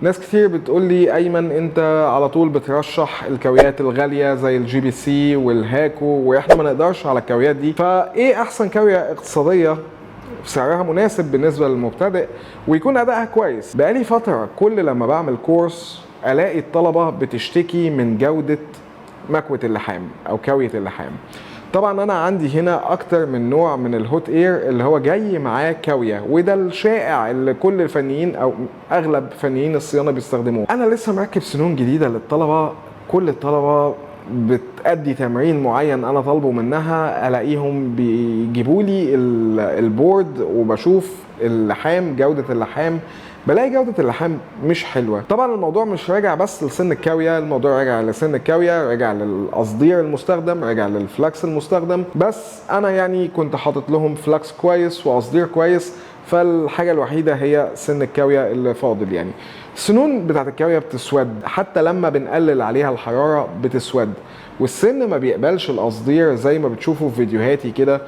ناس كتير بتقول لي ايمن انت على طول بترشح الكاويات الغاليه زي الجي بي سي والهاكو واحنا ما نقدرش على الكاويات دي، فايه احسن كاويه اقتصاديه سعرها مناسب بالنسبه للمبتدئ ويكون ادائها كويس؟ بقالي فتره كل لما بعمل كورس الاقي الطلبه بتشتكي من جوده مكوه اللحام او كاويه اللحام. طبعا انا عندي هنا اكتر من نوع من الهوت اير اللي هو جاي معاه كاويه، وده الشائع اللي كل الفنيين او اغلب فنيين الصيانه بيستخدموه. انا لسه مركب سنون جديده للطلبه، كل الطلبه بتأدي تمرين معين انا طالبه منها الاقيهم بيجيبوا لي البورد وبشوف اللحام، جوده اللحام، بلاقي جودة اللحام مش حلوة. طبعا الموضوع مش راجع بس لسن الكاوية، الموضوع راجع لسن الكاوية، راجع للقصدير المستخدم، راجع للفلكس المستخدم. بس انا يعني كنت حاطط لهم فلكس كويس وقصدير كويس، فالحاجة الوحيدة هي سن الكاوية اللي فاضل. يعني السنون بتاعت الكاوية بتسود حتى لما بنقلل عليها الحرارة بتسود، والسن ما بيقبلش القصدير زي ما بتشوفوا في فيديوهاتي كده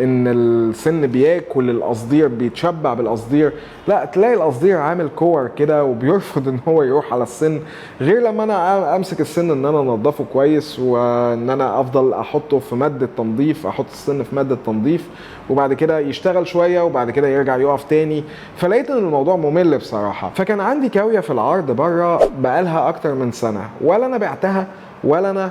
ان السن بياكل القصدير، بيتشبع بالقصدير. لا، تلاقي القصدير عامل كور كده وبيرفض ان هو يروح على السن، غير لما انا امسك السن ان انا انضفه كويس وان انا افضل احطه في ماده تنظيف، احط السن في ماده تنظيف وبعد كده يشتغل شويه وبعد كده يرجع يقف تاني. فلقيت ان الموضوع ممل بصراحه. فكان عندي كاويه في العرض بره بقالها اكتر من سنه، ولا انا بعتها ولا انا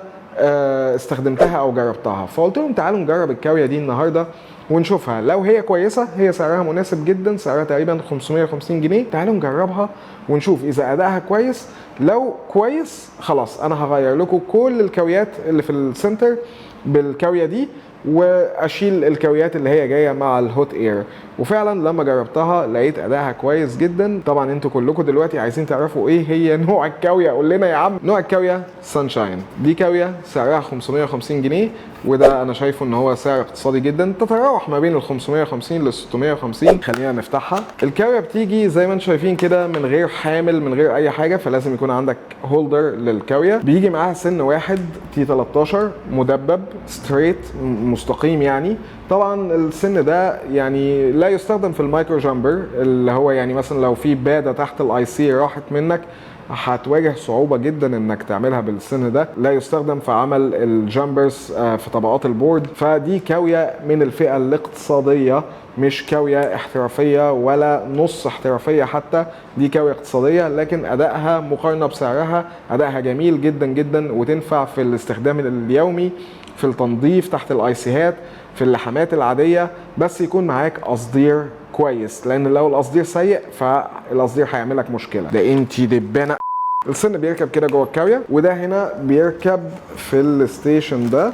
استخدمتها او جربتها. فقلت لهم تعالوا نجرب الكاويه دي النهارده ونشوفها. لو هي كويسه، هي سعرها مناسب جدا، سعرها تقريبا 550 جنيه. تعالوا نجربها ونشوف اذا ادائها كويس. لو كويس خلاص انا هغير لكم كل الكاويات اللي في السنتر بالكاويه دي واشيل الكاويات اللي هي جايه مع الهوت اير. وفعلا لما جربتها لقيت ادائها كويس جدا. طبعا انتوا كلكم دلوقتي عايزين تعرفوا ايه هي نوع الكاويه، قول لنا يا عم. نوع الكاويه سانشاين، دي كاويه سعرها 550 جنيه، وده انا شايفه ان هو سعر اقتصادي جدا، تتراوح ما بين ال 550 لل 650. خلينا نفتحها. الكاويه بتيجي زي ما انتم شايفين كده من غير حامل، من غير اي حاجه، فلازم يكون عندك هولدر للكاويه. بيجي معاها سن واحد تي 13 مدبب ستريت مستقيم يعني. طبعا السن ده يعني لا يستخدم في المايكرو جامبر، اللي هو يعني مثلا لو في باده تحت الاي سي راحت منك هتواجه صعوبة جدا انك تعملها بالسن ده. لا يستخدم في عمل الجامبرز في طبقات البورد. فدي كاوية من الفئة الاقتصادية، مش كاوية احترافية ولا نص احترافية حتى، دي كاوية اقتصادية. لكن ادائها مقارنة بسعرها ادائها جميل جدا جدا، وتنفع في الاستخدام اليومي، في التنظيف تحت الايسيهات، في اللحامات العادية. بس يكون معاك قصدير كويس، لان لو القصدير سيء فالقصدير هيعمل لك مشكله. ده انتي دبانه. السن بيركب كده جوه الكاويه، وده هنا بيركب في الستيشن ده.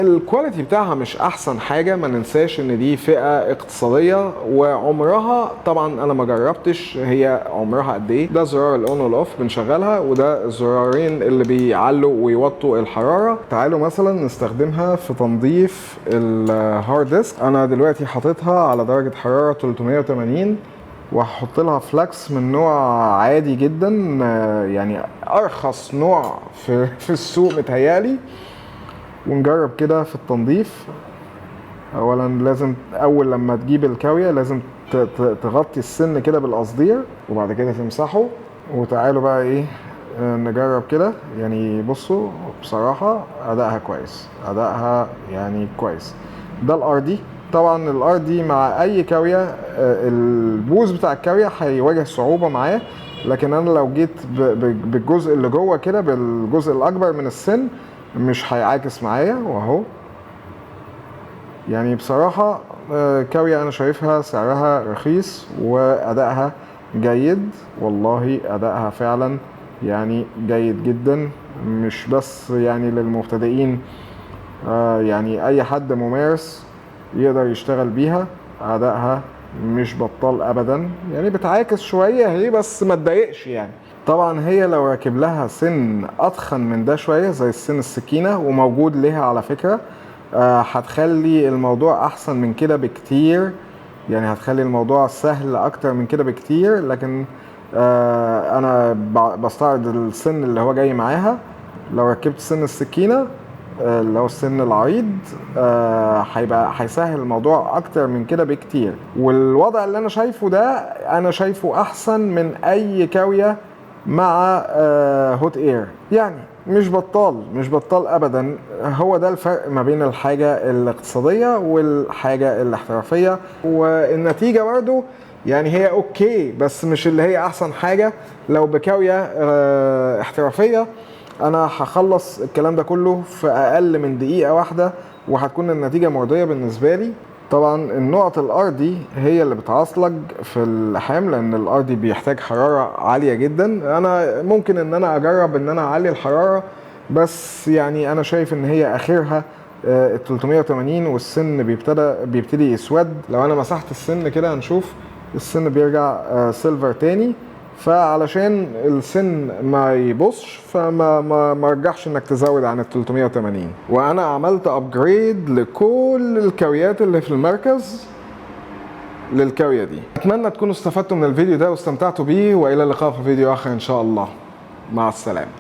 الكواليتي بتاعها مش احسن حاجه، ما ننساش ان دي فئه اقتصاديه، وعمرها طبعا انا ما جربتش هي عمرها قد ايه. ده زرار الاون والاوف بنشغلها، وده الزرارين اللي بيعلوا ويوطوا الحراره. تعالوا مثلا نستخدمها في تنظيف الهارد ديسك. انا دلوقتي حاططها على درجه حراره 380، وهحط لها فلاكس من نوع عادي جدا، يعني ارخص نوع في السوق متهيالي. ونجرب كده في التنظيف. اولا لازم اول لما تجيب الكاويه لازم تغطي السن كده بالقصدير وبعد كده تمسحه. وتعالوا بقى ايه نجرب كده. يعني بصوا بصراحه ادائها كويس، ادائها يعني كويس. ده الار دي. طبعا الار دي مع اي كاويه البوز بتاع الكاويه هيواجه صعوبه معاه، لكن انا لو جيت بالجزء اللي جوه كده، بالجزء الاكبر من السن، مش هيعاكس معايا. واهو يعني بصراحة كاوية انا شايفها سعرها رخيص وادائها جيد. والله ادائها فعلا يعني جيد جدا، مش بس يعني للمبتدئين، يعني اي حد ممارس يقدر يشتغل بيها. ادائها مش بطال ابدا، يعني بتعاكس شوية هي بس ما تضايقش يعني. طبعا هي لو راكب لها سن اتخن من ده شويه زي السن السكينه، وموجود لها على فكره، هتخلي الموضوع احسن من كده بكتير. يعني هتخلي الموضوع سهل اكتر من كده بكتير. لكن انا بستعرض السن اللي هو جاي معاها. لو ركبت سن السكينه اللي هو السن العريض هيسهل الموضوع اكتر من كده بكتير. والوضع اللي انا شايفه ده انا شايفه احسن من اي كاوية مع هوت اير، يعني مش بطال ابدا. هو ده الفرق ما بين الحاجة الاقتصادية والحاجة الاحترافية. والنتيجة برضو يعني هي اوكي، بس مش اللي هي احسن حاجة. لو بكاوية احترافية انا هخلص الكلام ده كله في اقل من دقيقة واحدة، وهتكون النتيجة مرضية بالنسبة لي. طبعا النقط الارضي هي اللي بتعصلج في اللحام، لان الارضي بيحتاج حرارة عالية جدا. انا ممكن ان انا اجرب ان انا اعلي الحرارة، بس يعني انا شايف ان هي اخرها ال 380، والسن بيبتدي يسود. لو انا مسحت السن كده هنشوف السن بيرجع سيلفر تاني. فعلشان السن ما يبصش فما رجحش انك تزود عن ال 380. وانا عملت ابجريد لكل الكاويات اللي في المركز للكاوية دي. اتمنى تكونوا استفدتوا من الفيديو ده واستمتعتوا بيه، والى اللقاء في فيديو اخر ان شاء الله. مع السلامة.